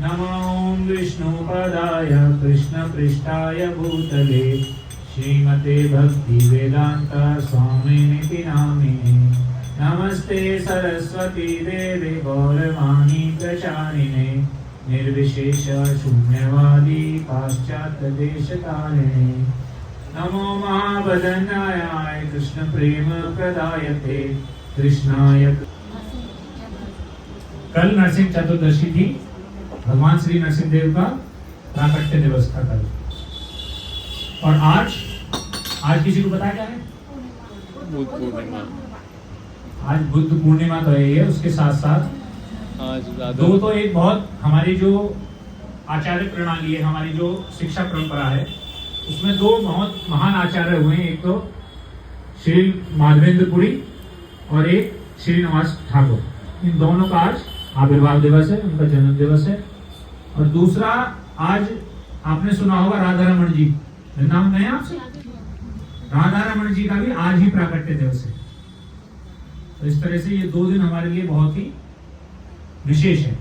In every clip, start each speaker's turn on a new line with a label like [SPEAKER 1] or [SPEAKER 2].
[SPEAKER 1] नमो विष्णुपदाय कृष्णपृष्ठाय भूतले श्रीमते भक्तिवेदांत स्वामिनिति नामिने। नमस्ते सरस्वती देवे गौरवाणी प्रचारिणे निर्विशेष शून्यवादी पाश्चात्य देशकारिणे। नमो महावदनाय कृष्ण प्रेम प्रदायते कृष्णाय। कल नरसिंह चतुर्दशी थी, भगवान श्री नरसिंह देव का प्राकट्य दिवस था कल। और आज किसी को पता क्या है?
[SPEAKER 2] बुद्ध पूर्णिमा।
[SPEAKER 1] आज बुद्ध पूर्णिमा तो है, उसके साथ साथ
[SPEAKER 2] आज
[SPEAKER 1] दो तो एक बहुत हमारी जो आचार्य प्रणाली है, हमारी जो शिक्षा परंपरा है, उसमें दो बहुत महान आचार्य हुए हैं। एक तो श्री माधवेंद्रपुरी और एक श्रीनिवास ठाकुर। इन दोनों का आज आविर्भाव दिवस है, उनका जन्म दिवस है। और दूसरा, आज आपने सुना होगा राधा रमन जी, नाम नहीं है आपसे? राधा रमन जी का भी आज ही प्राकट्य दिवस है। तो इस तरह से ये दो दिन हमारे लिए बहुत ही विशेष है।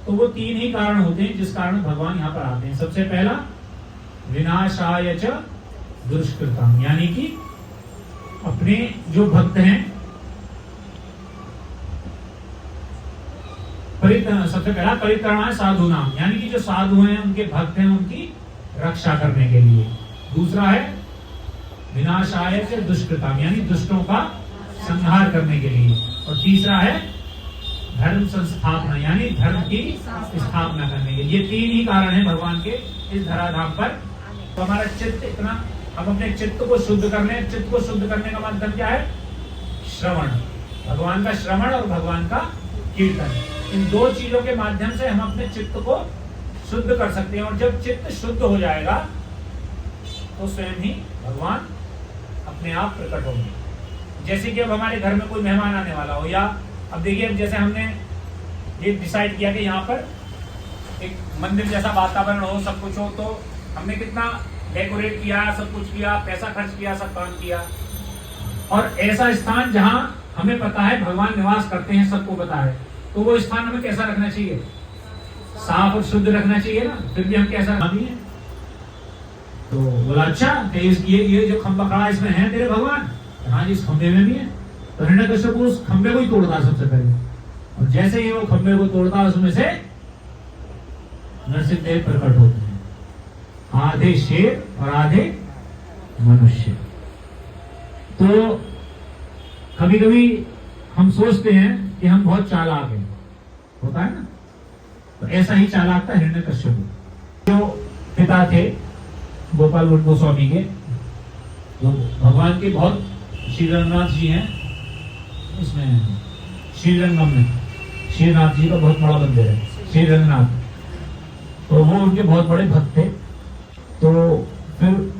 [SPEAKER 1] तो वो तीन ही कारण होते हैं जिस कारण भगवान यहाँ पर आते हैं। सबसे पहला, विनाशाय च दुष्कृतम, यानी कि अपने जो भक्त हैं, सबसे पहला परित्राणाय साधूनाम, यानी कि जो साधु हैं, उनके भक्त हैं, उनकी रक्षा करने के लिए। दूसरा है विनाशाय च दुष्कृतम, यानी दुष्टों का संहार करने के लिए। और तीसरा है धर्म संस्थापना, यानी धर्म की स्थापना करने के लिए। ये तीन ही कारण है भगवान के इस धराधाम पर। तो हमारा चित्त इतना, हम अपने चित्त को शुद्ध कर लें। चित्त को शुद्ध करने का माध्यम क्या है? श्रवण, भगवान का श्रवण और भगवान का कीर्तन। इन दो चीजों के माध्यम से हम अपने चित्त को शुद्ध कर सकते हैं। और जब चित्त शुद्ध हो जाएगा तो स्वयं ही भगवान अपने आप प्रकट होंगे। जैसे कि अब हमारे घर में कोई मेहमान आने वाला हो, या अब देखिए, अब जैसे हमने ये डिसाइड किया कि यहाँ पर एक मंदिर जैसा वातावरण हो, सब कुछ हो, तो हमने कितना डेकोरेट किया, सब कुछ किया, पैसा खर्च किया, सब काम किया। और ऐसा स्थान जहाँ हमें पता है भगवान निवास करते हैं, सबको पता है, तो वो स्थान हमें कैसा रखना चाहिए? साफ और शुद्ध रखना चाहिए ना। फिर भी हम कैसा नहीं है? तो बोला, अच्छा ये जो खंबा खड़ा इसमें है तेरे भगवान? हाँ जी, इस खंबे में भी है। तो हिरण्यकश्यप उस खंबे को ही तोड़ता सबसे पहले, और जैसे ही वो खंबे को तोड़ता, उसमें से नरसिंह देव प्रकट होते हैं, आधे शेर और आधे मनुष्य। तो कभी कभी हम सोचते हैं कि हम बहुत चालाक हैं, होता है ना? तो ऐसा ही चालाक था हिरण्यकश्यप, जो पिता थे गोपाल भट्ट गोस्वामी के, जो भगवान के बहुत, श्री रंगनाथ जी हैं इसमें, श्रीरंगम में श्रीनाथ जी का बहुत बड़ा मंदिर है, श्री रंगनाथ। तो वो उनके बहुत बड़े भक्त थे। तो फिर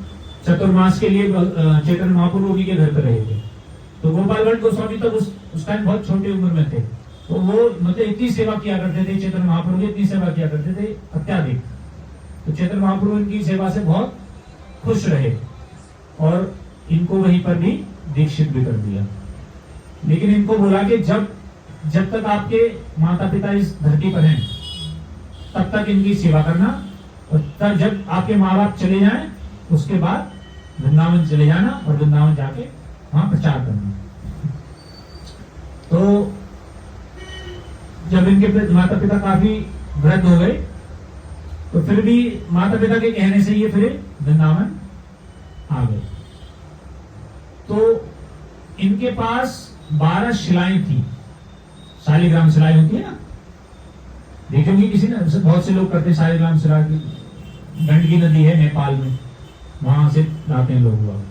[SPEAKER 1] चतुर्मास के लिए चैतन्य महाप्रभु उन्हीं के घर पर रहे थे। तो गोपाल भट्ट गोस्वामी तक उस टाइम बहुत छोटी उम्र में थे। तो वो मतलब इतनी सेवा किया करते थे, चैतन्य महाप्रभु की इतनी सेवा किया करते थे, अत्याधिक। तो चैतन्य महाप्रभु इनकी सेवा से बहुत खुश रहे और इनको वहीं पर भी दीक्षित भी कर दिया। लेकिन इनको बोला कि जब तक आपके माता पिता इस धरती पर हैं, तब तक इनकी सेवा करना, और तब जब आपके माँ बाप चले जाएं, उसके बाद वृंदावन चले जाना और वृंदावन जाके वहां प्रचार करना। तो जब इनके माता पिता काफी वृद्ध हो गए, तो फिर भी माता पिता के कहने से ये फिर वृंदावन आ गए। तो इनके पास 12 शिलाएं थी, शालिग्राम शिलाएं होती है ना, देखोगे किसी ने, बहुत से लोग करते हैं शालिग्राम शिला की। गंडकी नदी है नेपाल में, वहां से लाते हैं लोग।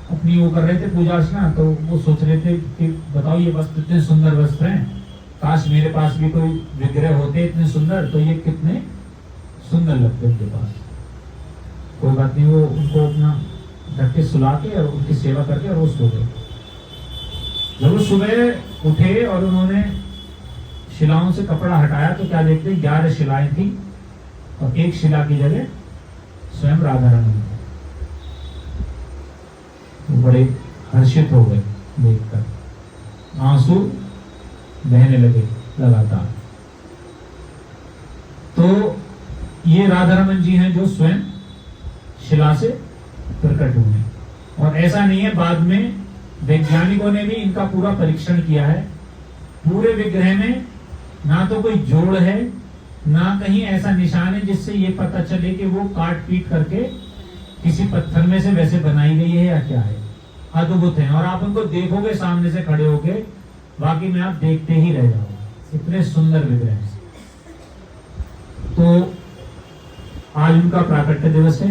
[SPEAKER 1] अपनी वो कर रहे थे पूजा अर्चना, तो वो सोच रहे थे कि बताओ ये वस्त्र इतने सुंदर वस्त्र हैं, काश मेरे पास भी कोई विग्रह होते इतने सुंदर, तो ये कितने सुंदर लगते उनके पास। कोई बात नहीं, वो उनको अपना ढक के सुला के और उनकी सेवा करके और वो सो गए। जब वो सुबह उठे और उन्होंने शिलाओं से कपड़ा हटाया, तो क्या देखते 11 शिलाएं थी, और एक शिला की जगह स्वयं राधा रानी। वो बड़े हर्षित हो गए देखकर, आंसू बहने लगे लगातार। तो ये राधा रमन जी हैं जो स्वयं शिला से प्रकट हुए। और ऐसा नहीं है, बाद में वैज्ञानिकों ने भी इनका पूरा परीक्षण किया है। पूरे विग्रह में ना तो कोई जोड़ है, ना कहीं ऐसा निशान है जिससे ये पता चले कि वो काट पीट करके किसी पत्थर में से वैसे बनाई गई है या क्या है। अद्भुत है। और आप उनको देखोगे सामने से खड़े होके, बाकी में आप देखते ही रह जाओगे, इतने सुंदर विग्रह हैं। तो आज उनका प्राकट्य दिवस है,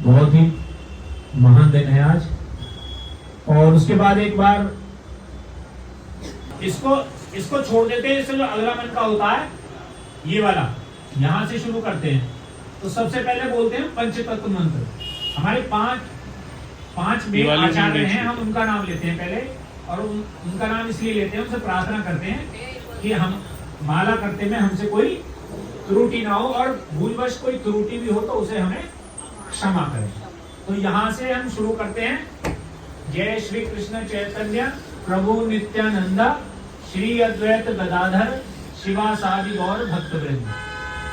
[SPEAKER 1] बहुत ही महान दिन है आज। और उसके बाद एक बार इसको छोड़ देते हैं। इससे जो अगला मन का होता है, ये वाला, यहां से शुरू करते हैं। तो सबसे पहले बोलते हैं पंचतत्व मंत्र। हमारे पांच मेन आचार्य हैं, हम उनका नाम लेते हैं पहले। और उनका नाम इसलिए लेते हैं, उनसे प्रार्थना करते हैं कि हम माला करते में हमसे कोई त्रुटि ना हो, और भूलवश कोई त्रुटि भी हो तो उसे हमें क्षमा करें। तो यहां से हम शुरू करते हैं। जय श्री कृष्ण चैतन्य प्रभु नित्यानंदा श्री अद्वैत गदाधर शिवासादि गौर भक्तवृंद।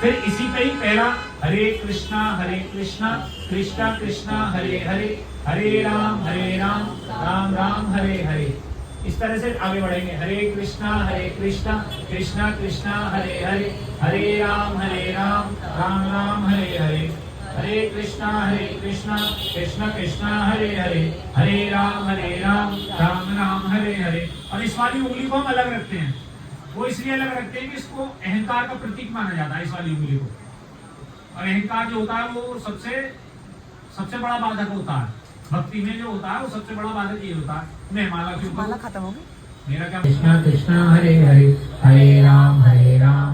[SPEAKER 1] फिर इसी पे ही पहला हरे कृष्णा कृष्णा कृष्णा हरे हरे, हरे राम राम राम हरे हरे। इस तरह से आगे बढ़ेंगे। हरे कृष्णा कृष्णा कृष्णा हरे हरे, हरे राम राम राम हरे हरे, हरे कृष्णा कृष्णा कृष्णा हरे हरे, हरे राम राम राम हरे हरे। और इस वाली उंगली को हम अलग रखते हैं। वो इसलिए अलग रखते हैं कि इसको अहंकार का प्रतीक माना जाता है, इस वाली उंगली को। और अहंकार जो होता है वो सबसे बड़ा बाधक होता है। भक्ति में जो होता है वो सबसे बड़ा बाधक ये होता है। मैं माला क्यों, माला खत्म हो गई मेरा क्या। कृष्णा कृष्णा हरे हरे, हरे राम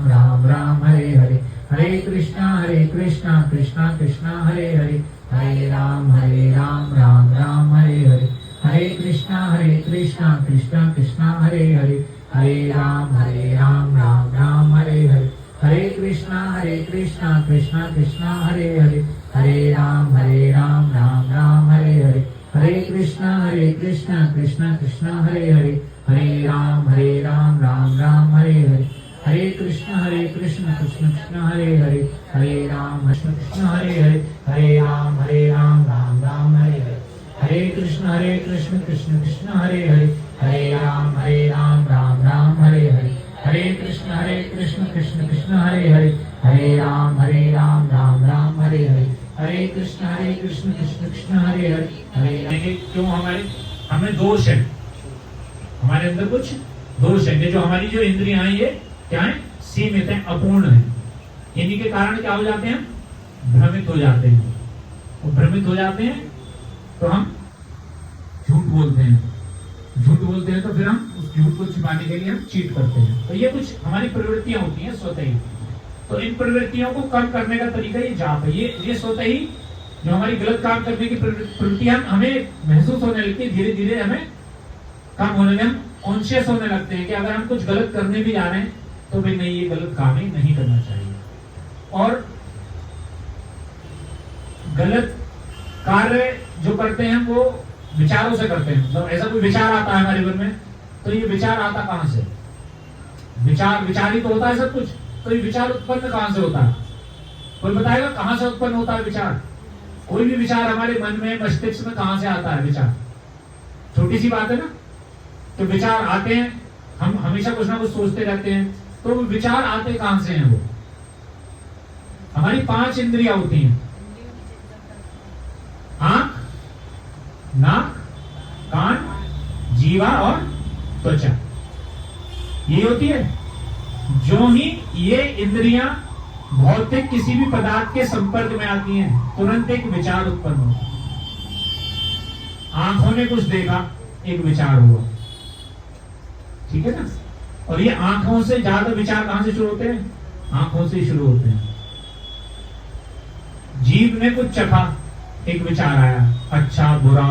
[SPEAKER 1] राम राम हरे हरे, हरे कृष्णा कृष्णा कृष्णा हरे हरे, हरे राम राम राम हरे हरे, हरे कृष्णा कृष्णा कृष्णा हरे हरे, हरे राम राम राम हरे हरे, हरे कृष्णा कृष्णा कृष्णा हरे हरे, हरे राम राम राम हरे हरे, हरे कृष्णा कृष्णा कृष्णा हरे हरे, हरे राम राम राम हरे हरे, हरे कृष्ण कृष्ण कृष्ण हरे हरे, हरे राम कृष्ण हरे हरे, हरे राम राम राम हरे हरे, हरे कृष्ण कृष्ण कृष्ण हरे हरे, हरे राम राम राम हरे हरे, हरे कृष्ण कृष्ण कृष्ण हरे हरे, हरे राम राम राम हरे हरे, हरे कृष्ण कृष्ण कृष्ण हरे हरे, हरे। क्यों हमें दोष है, हमारे अंदर कुछ दोष है। जो हमारी जो इंद्रियां हैं ये क्या है, सीमित है, अपूर्ण है। इन्हीं के कारण क्या हो जाते हैं, भ्रमित हो जाते हैं। और भ्रमित हो जाते हैं तो हम झूठ बोलते हैं। झूठ बोलते हैं तो फिर हम उस झूठ को छिपाने के लिए हम चीट करते हैं। तो ये कुछ हमारी प्रवृत्तियां होती हैं स्वतः ही। तो इन प्रवृत्तियों को कम करने का तरीका ये जाप है। ये स्वतः ही जो हमारी गलत काम करने की प्रवृत्ति हमें महसूस होने लगती है, धीरे धीरे हमें कम होने में हम कॉन्शियस होने लगते हैं कि अगर हम कुछ गलत करने भी जा रहे हैं तो भाई नहीं, ये गलत काम ही नहीं करना चाहिए। और गलत कार्य जो करते हैं वो विचारों से करते हैं। मतलब ऐसा कोई विचार आता है हमारे मन में, तो ये विचार आता कहां से, विचार ही तो होता है सब कुछ। तो ये विचार उत्पन्न कहां से होता है, कोई बताएगा कहां से उत्पन्न होता है विचार? कोई भी विचार हमारे मन में, मस्तिष्क में कहां से आता है विचार? छोटी सी बात है ना। तो विचार आते हैं, हम हमेशा कुछ ना कुछ सोचते रहते हैं, तो विचार आते कहां से हैं? वो हमारी 5 इंद्रियां होती हैं, आंख, नाक, कान, जीवा और त्वचा, ये होती है। जो ही ये इंद्रियां भौतिक किसी भी पदार्थ के संपर्क में आती हैं, तुरंत एक विचार उत्पन्न होता है। आंखों ने कुछ देखा, एक विचार हुआ, ठीक है ना। और ये आंखों से ज्यादा विचार कहां से शुरू होते हैं? आंखों से शुरू होते हैं। जीभ ने कुछ चखा, एक विचार आया, अच्छा बुरा